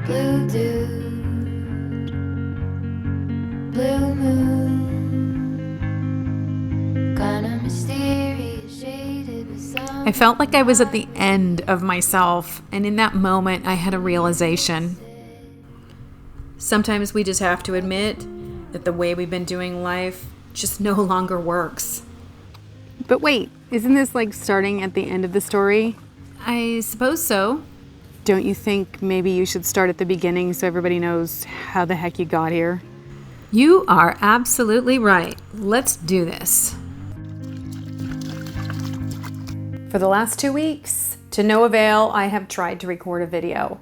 blue dew, blue moon, kinda mysterious, shaded with some. I felt like I was at the end of myself, and in that moment, I had a realization. Sometimes we just have to admit that the way we've been doing life just no longer works. But wait, isn't this like starting at the end of the story? I suppose so. Don't you think maybe you should start at the beginning so everybody knows how the heck you got here? You are absolutely right. Let's do this. For the last 2 weeks, to no avail, I have tried to record a video.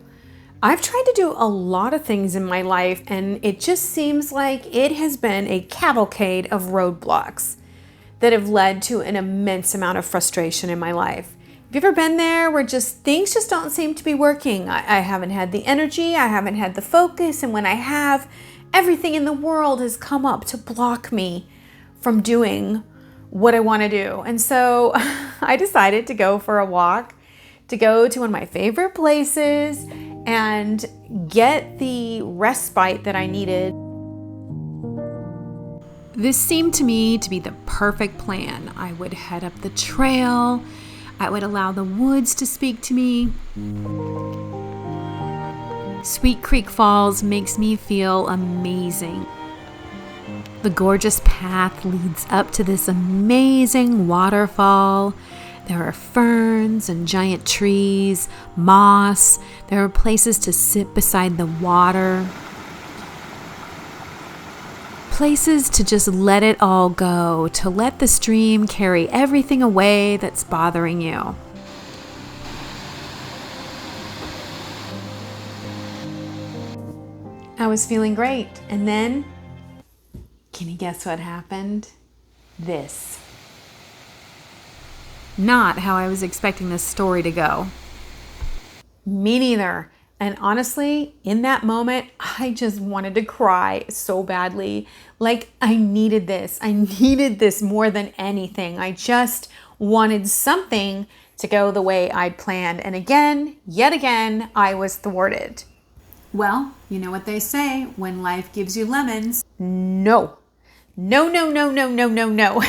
I've tried to do a lot of things in my life, and it just seems like it has been a cavalcade of roadblocks that have led to an immense amount of frustration in my life. Have you ever been there where things just don't seem to be working? I haven't had the energy, I haven't had the focus, and when I have, everything in the world has come up to block me from doing what I want to do. And so I decided to go for a walk, to go to one of my favorite places and get the respite that I needed. This seemed to me to be the perfect plan. I would head up the trail. I would allow the woods to speak to me. Sweet Creek Falls makes me feel amazing. The gorgeous path leads up to this amazing waterfall. There are ferns and giant trees, moss. There are places to sit beside the water. Places to just let it all go, to let the stream carry everything away that's bothering you. I was feeling great, and then, can you guess what happened? This. Not how I was expecting this story to go. Me neither. And honestly, in that moment, I just wanted to cry so badly. Like, I needed this. I needed this more than anything. I just wanted something to go the way I'd planned. And again, yet again, I was thwarted. Well, you know what they say, when life gives you lemons. No. No, no, no, no, no, no, no.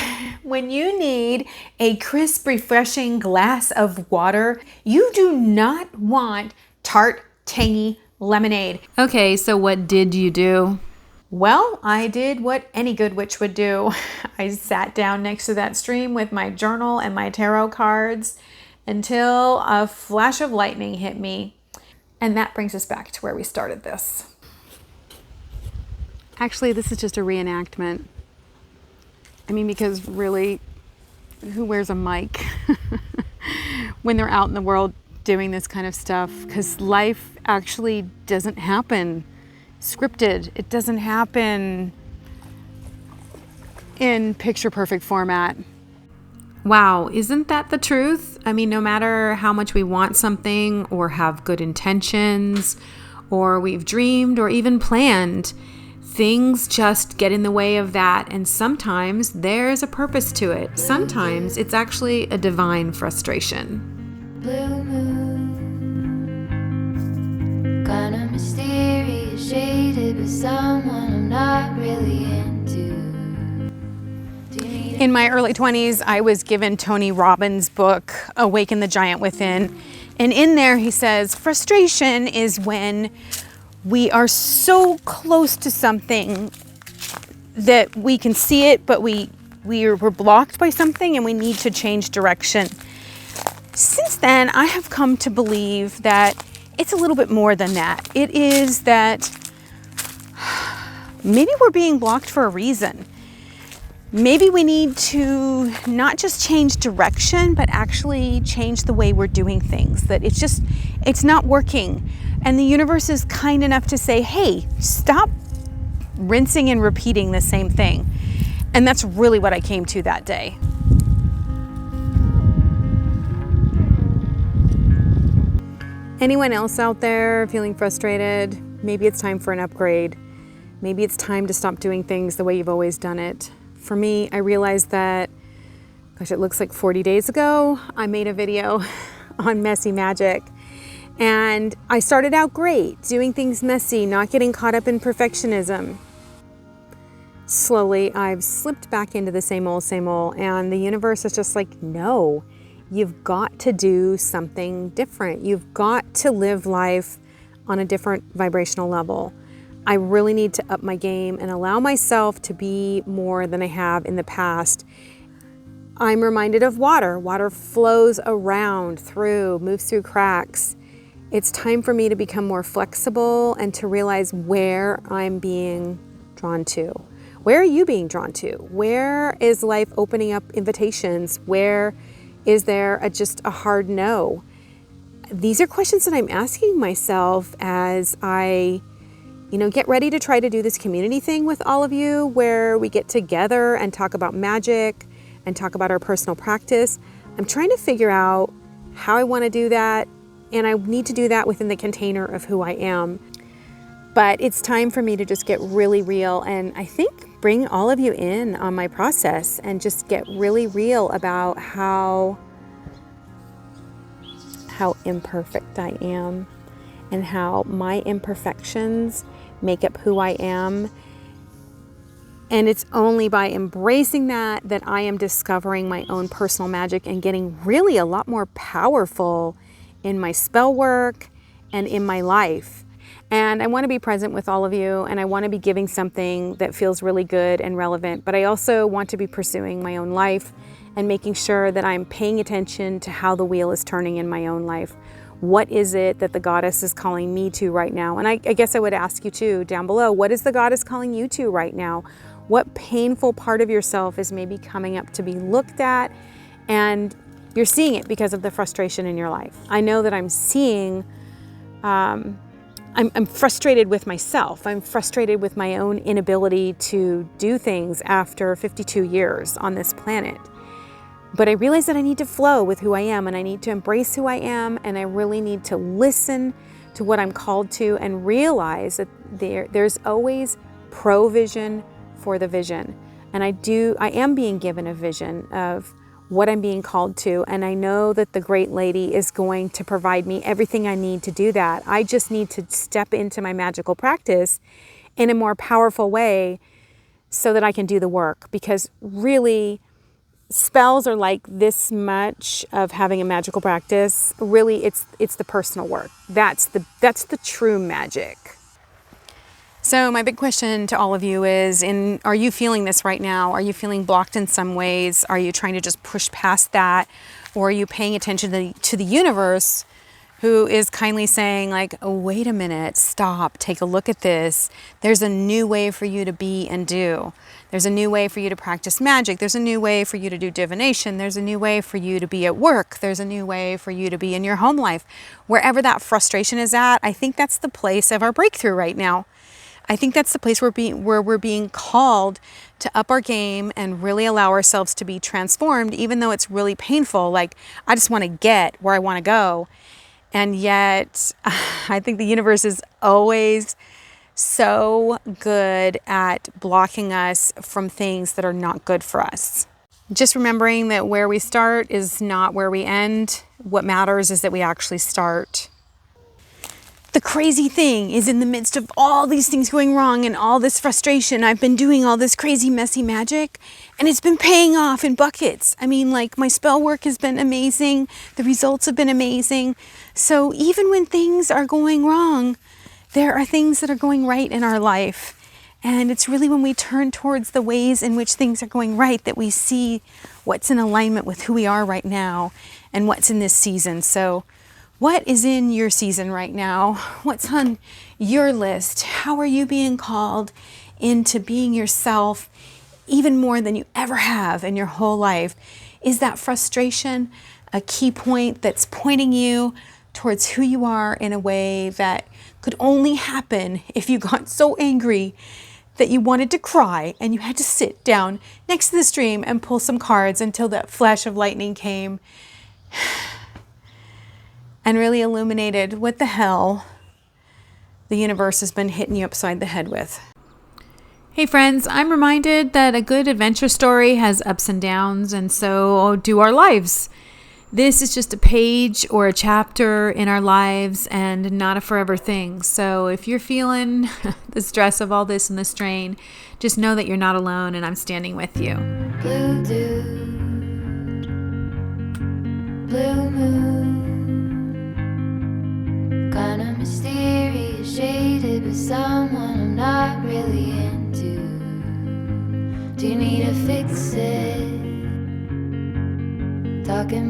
When you need a crisp, refreshing glass of water, you do not want tart, tangy lemonade. Okay, so what did you do? Well, I did what any good witch would do. I sat down next to that stream with my journal and my tarot cards until a flash of lightning hit me. And that brings us back to where we started this. Actually, this is just a reenactment. I mean, because really, who wears a mic when they're out in the world doing this kind of stuff? Because life actually doesn't happen scripted. It doesn't happen in picture perfect format. Wow, isn't that the truth? I mean, no matter how much we want something or have good intentions or we've dreamed or even planned, things just get in the way of that, and sometimes there's a purpose to it. Sometimes it's actually a divine frustration. Blue moon, kinda mysterious, shaded with someone I'm not really into. In my early 20s, I was given Tony Robbins' book, Awaken the Giant Within. And in there he says, frustration is when we are so close to something that we can see it, but we're blocked by something and we need to change direction. Since then, I have come to believe that it's a little bit more than that. It is that maybe we're being blocked for a reason. Maybe we need to not just change direction, but actually change the way we're doing things. That it's not working. And the universe is kind enough to say, hey, stop rinsing and repeating the same thing. And that's really what I came to that day. Anyone else out there feeling frustrated? Maybe it's time for an upgrade. Maybe it's time to stop doing things the way you've always done it. For me, I realized that, gosh, it looks like 40 days ago, I made a video on messy magic. And I started out great, doing things messy, not getting caught up in perfectionism. Slowly, I've slipped back into the same old, and the universe is just like, no, you've got to do something different. You've got to live life on a different vibrational level. I really need to up my game and allow myself to be more than I have in the past. I'm reminded of water. Water flows around, moves through cracks. It's time for me to become more flexible and to realize where I'm being drawn to. Where are you being drawn to? Where is life opening up invitations? Where is there just a hard no? These are questions that I'm asking myself as I, get ready to try to do this community thing with all of you, where we get together and talk about magic and talk about our personal practice. I'm trying to figure out how I want to do that, and I need to do that within the container of who I am. But it's time for me to just get really real, and I think bring all of you in on my process and just get really real about how imperfect I am and how my imperfections make up who I am. And it's only by embracing that I am discovering my own personal magic and getting really a lot more powerful in my spell work and in my life. And I want to be present with all of you, and I want to be giving something that feels really good and relevant, but I also want to be pursuing my own life and making sure that I'm paying attention to how the wheel is turning in my own life. What is it that the goddess is calling me to right now? And I guess I would ask you too, down below, what is the goddess calling you to right now? What painful part of yourself is maybe coming up to be looked at, and you're seeing it because of the frustration in your life? I know that I'm seeing, I'm frustrated with myself. I'm frustrated with my own inability to do things after 52 years on this planet. But I realize that I need to flow with who I am, and I need to embrace who I am, and I really need to listen to what I'm called to and realize that there's always provision for the vision. And I am being given a vision of what I'm being called to, and I know that the great lady is going to provide me everything I need to do that. I just need to step into my magical practice in a more powerful way so that I can do the work, because really spells are like this much of having a magical practice. Really, it's the personal work. That's the true magic. So my big question to all of you is, are you feeling this right now? Are you feeling blocked in some ways? Are you trying to just push past that? Or are you paying attention to the universe, who is kindly saying like, oh, wait a minute, stop, take a look at this. There's a new way for you to be and do. There's a new way for you to practice magic. There's a new way for you to do divination. There's a new way for you to be at work. There's a new way for you to be in your home life. Wherever that frustration is at, I think that's the place of our breakthrough right now. I think that's the place where we're being called to up our game and really allow ourselves to be transformed, even though it's really painful. Like, I just want to get where I want to go. And yet, I think the universe is always so good at blocking us from things that are not good for us. Just remembering that where we start is not where we end. What matters is that we actually start. The crazy thing is, in the midst of all these things going wrong and all this frustration, I've been doing all this crazy, messy magic, and it's been paying off in buckets. I mean, like, my spell work has been amazing. The results have been amazing. So even when things are going wrong, there are things that are going right in our life. And it's really when we turn towards the ways in which things are going right that we see what's in alignment with who we are right now and what's in this season. So what is in your season right now? What's on your list? How are you being called into being yourself even more than you ever have in your whole life? Is that frustration a key point that's pointing you towards who you are in a way that could only happen if you got so angry that you wanted to cry and you had to sit down next to the stream and pull some cards until that flash of lightning came and really illuminated what the hell the universe has been hitting you upside the head with? Hey friends, I'm reminded that a good adventure story has ups and downs, and so do our lives. This is just a page or a chapter in our lives and not a forever thing. So if you're feeling the stress of all this and the strain, just know that you're not alone and I'm standing with you. Blue dude, blue moon, kinda mysterious, shaded with someone I'm not really into. Do you need to fix it? Talking